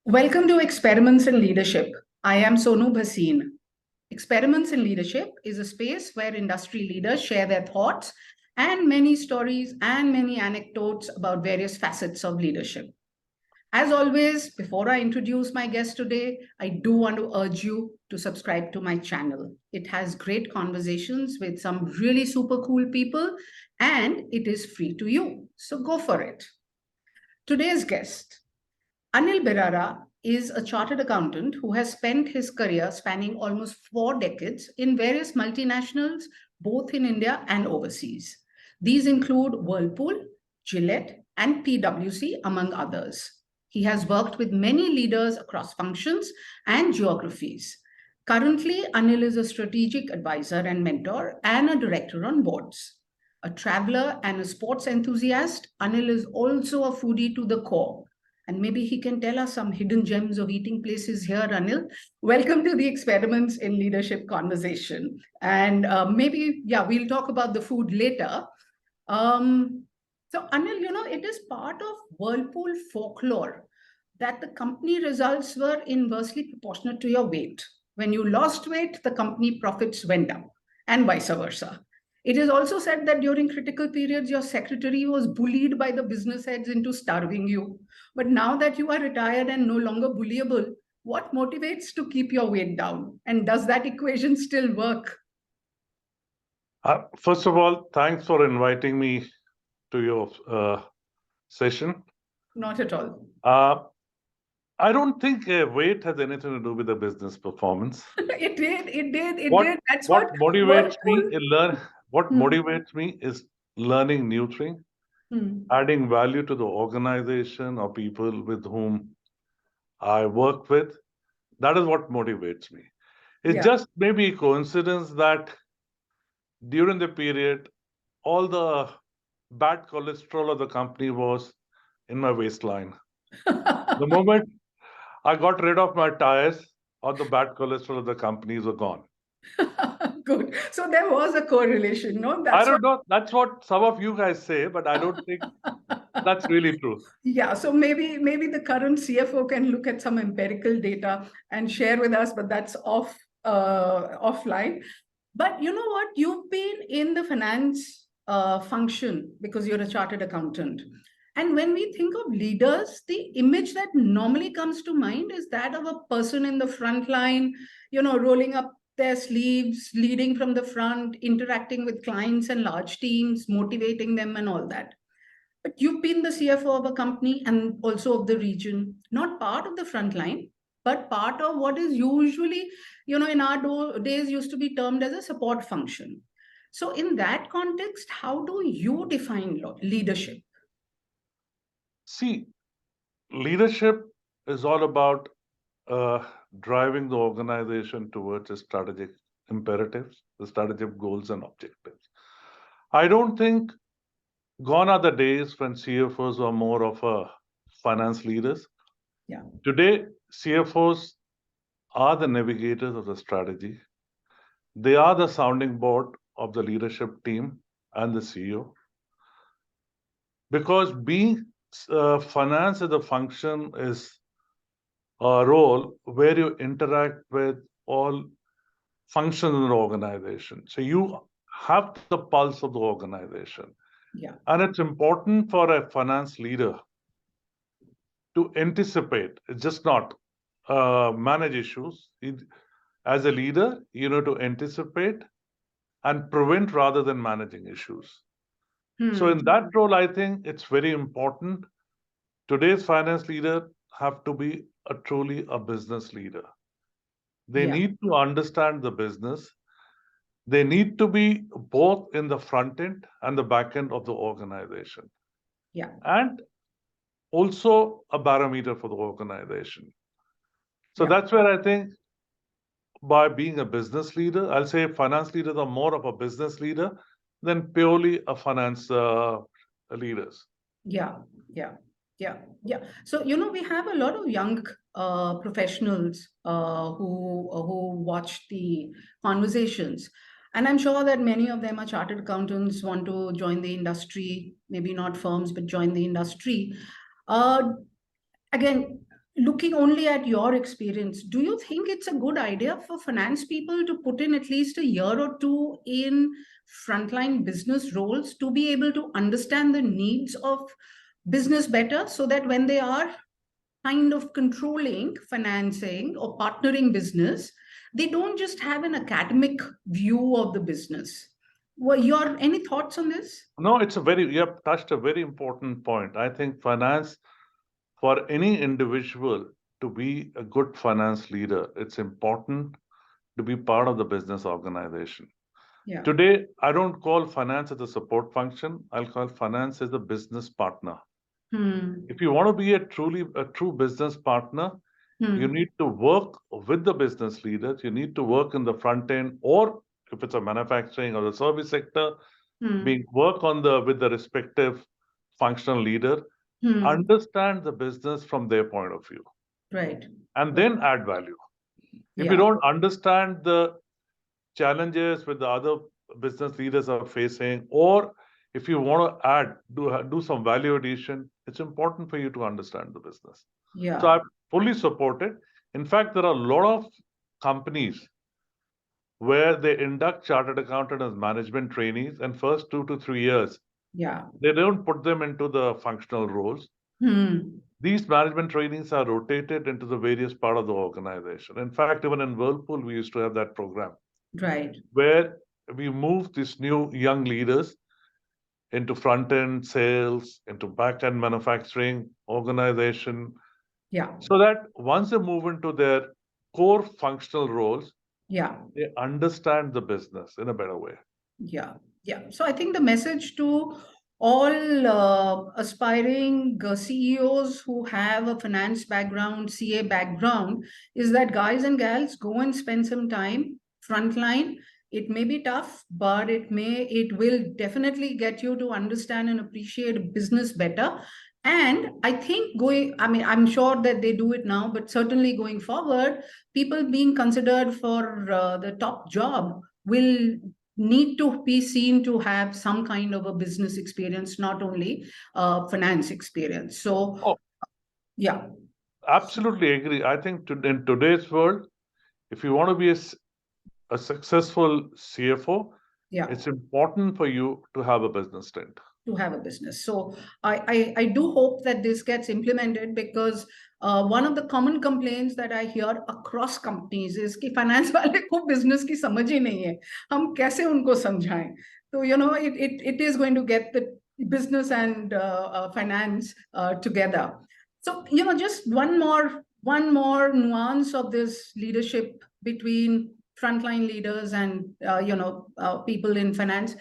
Welcome to Experiments in Leadership. I am Sonu Bhasin. Experiments in Leadership is a space where industry leaders share their thoughts and many stories and many anecdotes about various facets of leadership. As always, before I introduce my guest today, I do want to urge you to subscribe to my channel. It has great conversations with some really super cool people, and it is free to you. So go for it. Today's guest, Anil Berara, is a chartered accountant who has spent his career spanning almost 4 decades in various multinationals, both in India and overseas. These include Whirlpool, Gillette, and PwC, among others. He has worked with many leaders across functions and geographies. Currently, Anil is a strategic advisor and mentor and a director on boards. A traveler and a sports enthusiast, Anil is also a foodie to the core. And maybe he can tell us some hidden gems of eating places here, Anil. Welcome to the Experiments in Leadership conversation. And we'll talk about the food later. So, Anil, it is part of Whirlpool folklore that the company results were inversely proportionate to your weight. When you lost weight, the company profits went up, and vice versa. It is also said that during critical periods, your secretary was bullied by the business heads into starving you. But now that you are retired and no longer bullyable, what motivates to keep your weight down? And does that equation still work? First of all, thanks for inviting me to your session. Not at all. I don't think weight has anything to do with the business performance. It did. That's what motivates me. What motivates me is learning new things, adding value to the organization or people with whom I work with. That is what motivates me. It's just maybe a coincidence that during the period, all the bad cholesterol of the company was in my waistline. The moment I got rid of my tires, all the bad cholesterol of the companies were gone. Good. So there was a correlation, no? I don't know. That's what some of you guys say, but I don't think that's really true. Yeah. So maybe the current CFO can look at some empirical data and share with us, but that's offline. But you know what? You've been in the finance function because you're a chartered accountant. And when we think of leaders, the image that normally comes to mind is that of a person in the front line, rolling up their sleeves, leading from the front, interacting with clients and large teams, motivating them and all that. But you've been the CFO of a company and also of the region, not part of the front line, but part of what is usually, in our days used to be termed as a support function. So in that context, how do you define leadership? See, leadership is all about driving the organization towards its strategic imperatives, the strategic goals and objectives. I don't think gone are the days when CFOs were more of a finance leaders. Yeah. Today, CFOs are the navigators of the strategy. They are the sounding board of the leadership team and the CEO. Because being finance as a function is a role where you interact with all functions in the organization. So you have the pulse of the organization. Yeah. And it's important for a finance leader to anticipate, it's just not manage issues. As a leader, to anticipate and prevent rather than managing issues. So in that role, I think it's very important. Today's finance leader have to be truly a business leader. They need to understand the business. They need to be both in the front end and the back end of the organization. Yeah. And also a barometer for the organization. So that's where I think by being a business leader, I'll say finance leaders are more of a business leader than purely a finance leaders. Yeah. So, we have a lot of young professionals who watch the conversations. And I'm sure that many of them are chartered accountants, want to join the industry, maybe not firms, but join the industry. Again, looking only at your experience, do you think it's a good idea for finance people to put in at least a year or two in frontline business roles to be able to understand the needs of business better, so that when they are kind of controlling financing or partnering business, they don't just have an academic view of the business? Well, your any thoughts on this? No, you have touched a very important point. I think finance, for any individual to be a good finance leader, it's important to be part of the business organization. Yeah. Today, I don't call finance as a support function. I'll call finance as a business partner. If you want to be a true business partner, you need to work with the business leaders. You need to work in the front end, or if it's a manufacturing or the service sector, work with the respective functional leader, understand the business from their point of view, Right. and then add value. If you Yeah. don't understand the challenges with the other business leaders are facing, or if you want to do some value addition, it's important for you to understand the business. Yeah. So I fully support it. In fact, there are a lot of companies where they induct chartered accountant as management trainees, and first 2 to 3 years, Yeah. they don't put them into the functional roles. These management trainings are rotated into the various part of the organization. In fact, even in Whirlpool, we used to have that program. Right. Where we move these new young leaders into front-end sales, into back-end manufacturing organization. Yeah. So that once they move into their core functional roles, yeah, they understand the business in a better way. Yeah. Yeah. So I think the message to all aspiring CEOs who have a finance background, CA background, is that guys and gals, go and spend some time frontline. It may be tough, but it will definitely get you to understand and appreciate business better. And I think I'm sure that they do it now, but certainly going forward, people being considered for the top job will need to be seen to have some kind of a business experience, not only finance experience. So, yeah. Absolutely agree. I think in today's world, if you want to be a successful CFO, Yeah. it's important for you to have a business stint. To have a business. So I do hope that this gets implemented, because one of the common complaints that I hear across companies is कि finance वाले को business की समझ ही नहीं है, हम कैसे उनको समझाएं? So it is going to get the business and finance together. So just one more nuance of this leadership between frontline leaders and people in finance.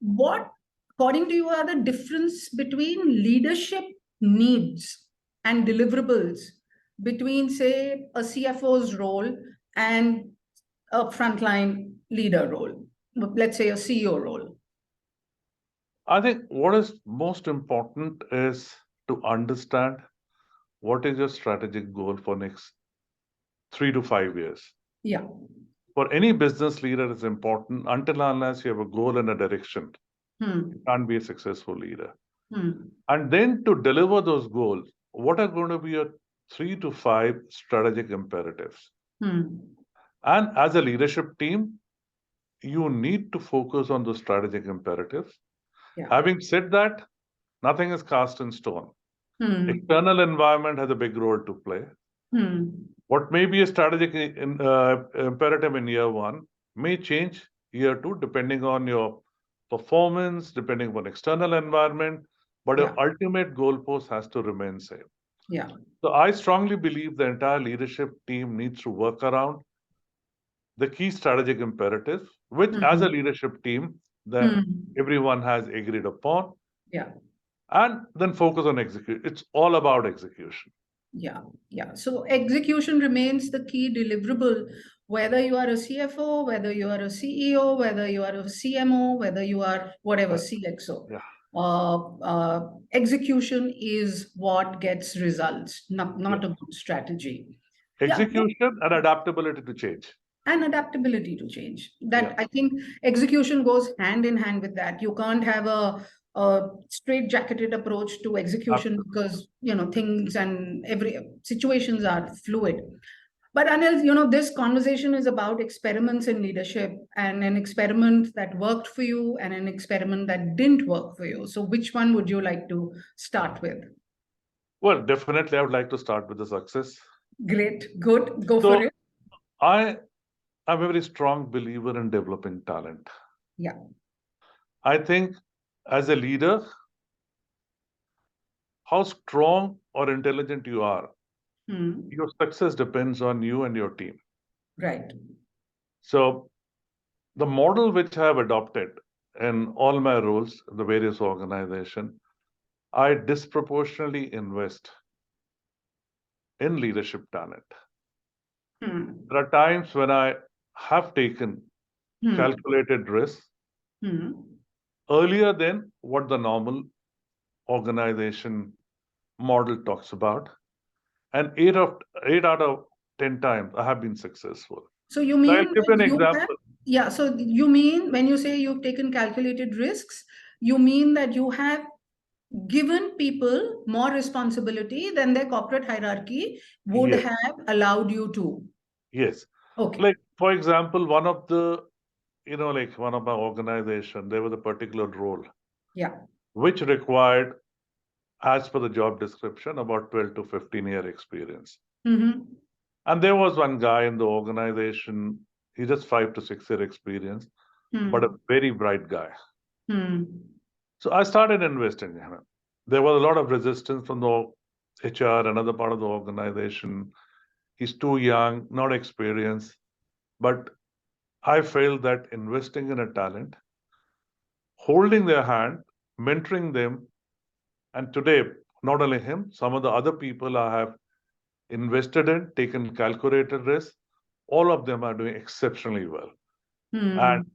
What, according to you, are the difference between leadership needs and deliverables between, say, a CFO's role and a frontline leader role, let's say a CEO role? I think what is most important is to understand what is your strategic goal for next 3 to 5 years. Yeah. For any business leader, it's important. Until unless you have a goal and a direction, you can't be a successful leader. And then to deliver those goals, what are going to be your 3 to 5 strategic imperatives? And as a leadership team, you need to focus on those strategic imperatives. Yeah. Having said that, nothing is cast in stone. External environment has a big role to play. What may be a strategic imperative in year one may change year two, depending on your performance, depending on external environment, but your ultimate goalpost has to remain same. Yeah. So I strongly believe the entire leadership team needs to work around the key strategic imperatives, which as a leadership team, then everyone has agreed upon. Yeah. And then focus on execution. It's all about execution. Yeah. Yeah. So execution remains the key deliverable, whether you are a CFO, whether you are a CEO, whether you are a CMO, whether you are whatever, CXO. Yeah. Execution is what gets results, not a good strategy. Execution and adaptability to change. And adaptability to change. That I think execution goes hand in hand with that. You can't have a straight-jacketed approach to execution because, things and every situations are fluid. But Anil, this conversation is about experiments in leadership and an experiment that worked for you and an experiment that didn't work for you. So which one would you like to start with? Well, definitely, I would like to start with the success. Great, good, go So for it. I'm a very strong believer in developing talent. Yeah. I think as a leader, how strong or intelligent you are, your success depends on you and your team. Right. So the model which I have adopted in all my roles, the various organizations, I disproportionately invest in leadership talent. There are times when I have taken calculated risks earlier than what the normal organization model talks about. And 8 out of 10 times I have been successful. So you So I'll mean give you an you have, example. yeah, so you mean when you say you've taken calculated risks, you mean that you have given people more responsibility than their corporate hierarchy would Yes, have allowed you to. yes. Okay. Like, for example, one of my organization, there was a particular role Yeah. which required, as per the job description, about 12 to 15-year experience. Mm-hmm. And there was one guy in the organization, he just 5 to 6 year experience, but a very bright guy. So I started investing in him. There was a lot of resistance from the HR, another part of the organization. He's too young, not experienced. But I felt that investing in a talent, holding their hand, mentoring them, and today, not only him, some of the other people I have invested in, taken calculated risks, all of them are doing exceptionally well. And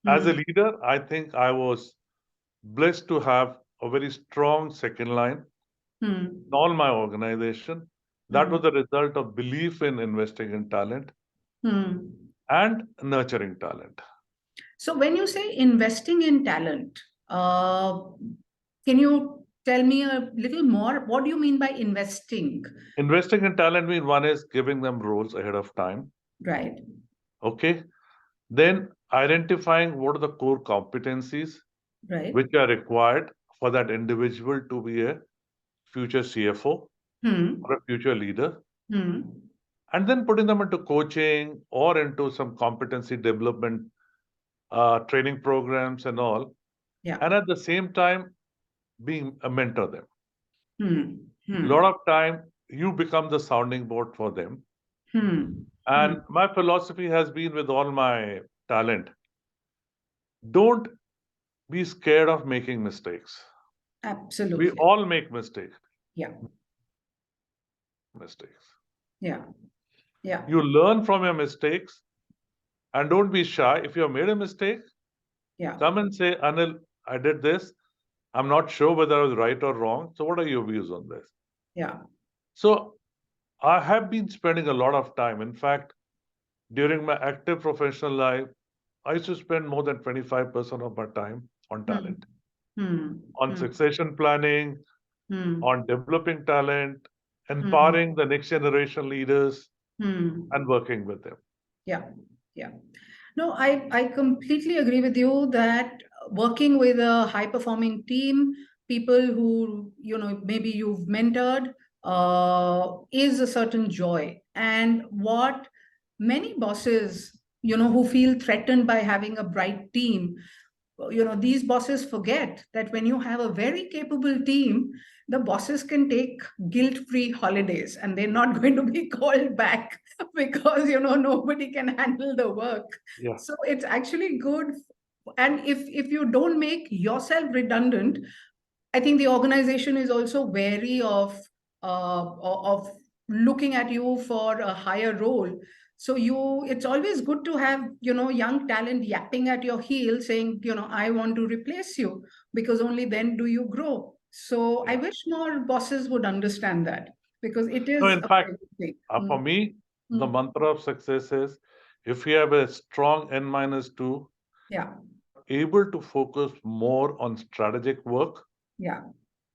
as a leader, I think I was blessed to have a very strong second line in all my organization. That was the result of belief in investing in talent and nurturing talent. So when you say investing in talent, can you tell me a little more? What do you mean by investing? Investing in talent means one is giving them roles ahead of time. Right. Okay. Then identifying what are the core competencies Right. which are required for that individual to be a future CFO or a future leader. And then putting them into coaching or into some competency development training programs and all. Yeah. And at the same time, being a mentor them. A Hmm. lot of time, you become the sounding board for them. And my philosophy has been with all my talent, don't be scared of making mistakes. We Absolutely. all make mistakes. Yeah. Yeah. Yeah. You learn from your mistakes and don't be shy. If you have made a mistake, Yeah. come and say, Anil, I did this. I'm not sure whether I was right or wrong. So, what are your views on this? Yeah. So, I have been spending a lot of time. In fact, during my active professional life, I used to spend more than 25% of my time on talent, on succession planning, on developing talent, empowering the next generation leaders, and working with them. Yeah. Yeah. No, I completely agree with you that working with a high performing team, people who, maybe you've mentored, is a certain joy. And what many bosses, who feel threatened by having a bright team, these bosses forget that when you have a very capable team, the bosses can take guilt-free holidays and they're not going to be called back because nobody can handle the work. Yeah. So it's actually good. And if you don't make yourself redundant, I think the organization is also wary of looking at you for a higher role. So it's always good to have young talent yapping at your heel, saying I want to replace you, because only then do you grow. So I wish more bosses would understand that, because it So, is in a fact, very good thing. for me, the Mm. mantra of success is if you have a strong N-2, Yeah. able to focus more on strategic work, Yeah.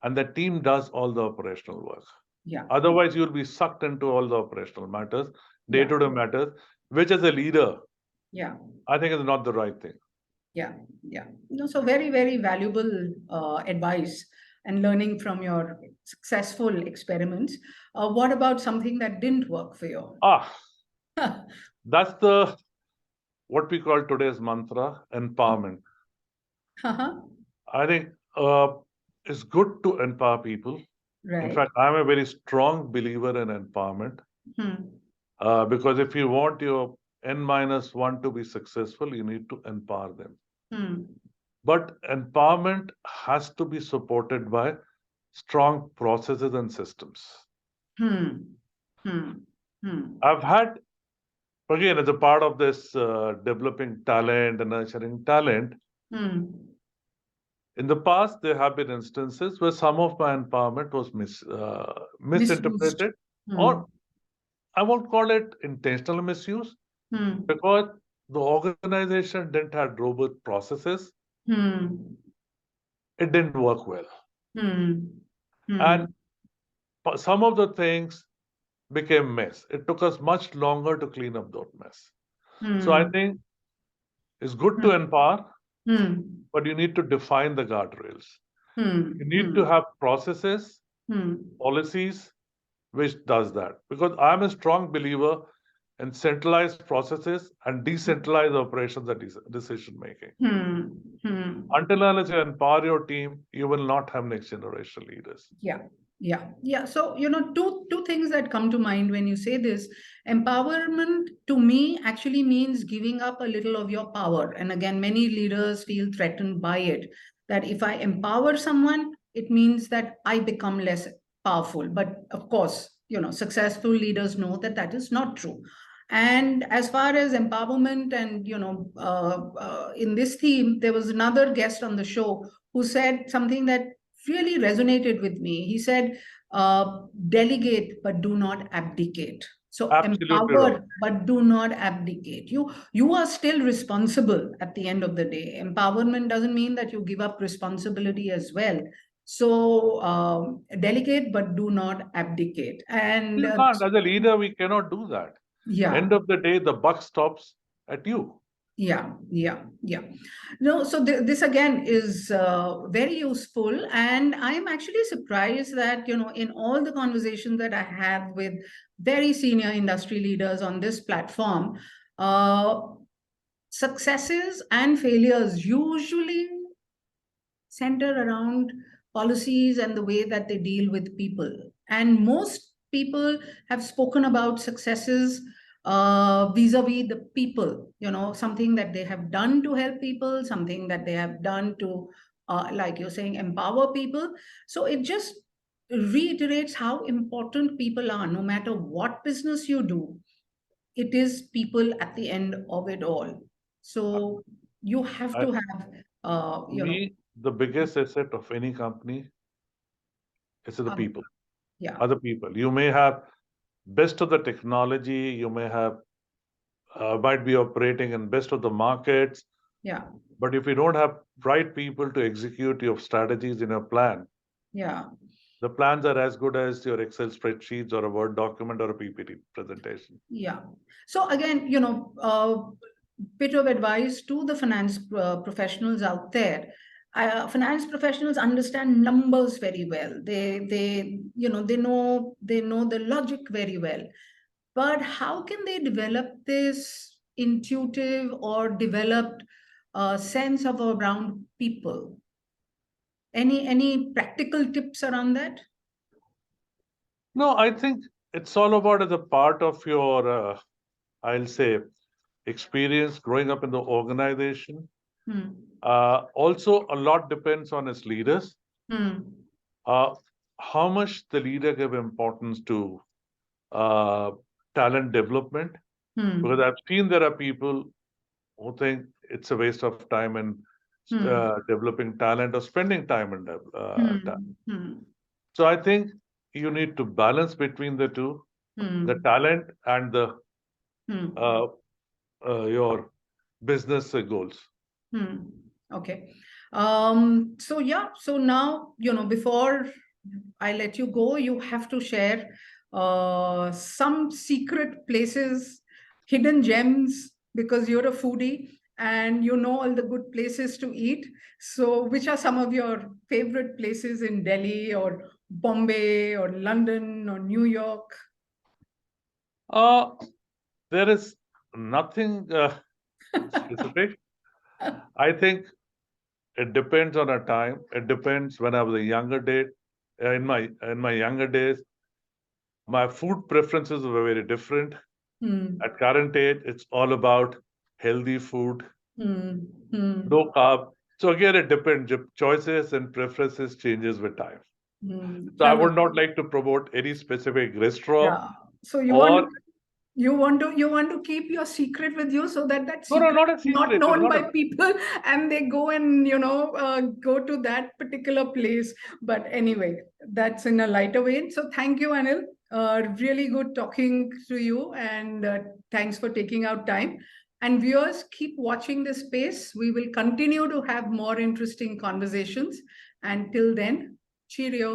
and the team does all the operational work. Yeah. Otherwise, you'll be sucked into all the operational matters, Yeah. day-to-day matters, which as a leader, Yeah. I think is not the right thing. Yeah. Yeah. No, so very, very valuable advice and learning from your successful experiments. What about something that didn't work for you? That's the what we call today's mantra, empowerment. I think it's good to empower people. In Right. fact, I'm a very strong believer in empowerment because if you want your N-1 to be successful, you need to empower them. But empowerment has to be supported by strong processes and systems. I've had, again, as a part of this developing talent and nurturing talent, in the past, there have been instances where some of my empowerment was misinterpreted, or I won't call it intentional misuse, because the organization didn't have robust processes. It didn't work well. And some of the things became mess. It took us much longer to clean up that mess. So I think it's good to empower, but you need to define the guardrails. You need to have processes, policies, which does that. Because I'm a strong believer in centralized processes and decentralized operations and decision making. Until unless you empower your team, you will not have next generation leaders. Yeah. So, two things that come to mind when you say this. Empowerment to me actually means giving up a little of your power. And again, many leaders feel threatened by it. That if I empower someone, it means that I become less powerful. But of course, successful leaders know that that is not true. And as far as empowerment and, in this theme, there was another guest on the show who said something that really resonated with me. He said, delegate, but do not abdicate. So Absolutely empower, right. but do not abdicate. You are still responsible at the end of the day. Empowerment doesn't mean that you give up responsibility as well. So delegate, but do not abdicate. And You can't. As a leader, we cannot do that. End of the day, the buck stops at you. Yeah. No, so this again is very useful. And I am actually surprised that, in all the conversations that I have with very senior industry leaders on this platform, successes and failures usually center around policies and the way that they deal with people. And most people have spoken about successes vis-a-vis the people, something that they have done to help people, something that they have done to, like you're saying, empower people. So it just reiterates how important people are. No matter what business you do, it is people at the end of it all. So you have to have, For me, the biggest asset of any company is the people. Other people. You may have best of the technology, you may have might be operating in best of the markets. But if you don't have right people to execute your strategies in your plan, the plans are as good as your Excel spreadsheets or a Word document or a PPT presentation. So again, bit of advice to the finance professionals out there. Finance professionals understand numbers very well. They know the logic very well. But how can they develop this intuitive or developed sense of around people? Any practical tips around that? No, I think it's all about as a part of your, I'll say, experience growing up in the organization. Also, a lot depends on its leaders. How much the leader give importance to talent development. Because I've seen there are people who think it's a waste of time in developing talent or spending time in talent. So I think you need to balance between the two, the talent and the your business goals. Okay. So yeah, so now, before I let you go, you have to share some secret places, hidden gems, because you're a foodie and you know all the good places to eat. So which are some of your favorite places in Delhi or Bombay or London or New York? Uh, there is nothing specific. I think it depends on a time. It depends when I was a younger day. In my younger days, my food preferences were very different. Hmm. At current age, it's all about healthy food, Hmm. Hmm. no carb. So again, it depends. Your choices and preferences changes with time. Hmm. So I I was, would not like to promote any specific restaurant yeah. So you want to or keep your secret with you so that no, secret not a is not secret. It's known not by a people and they go and go to that particular place. But anyway, that's in a lighter vein. So thank you, Anil. Really good talking to you, and thanks for taking out time. And viewers, keep watching this space. We will continue to have more interesting conversations. Until then, cheerio.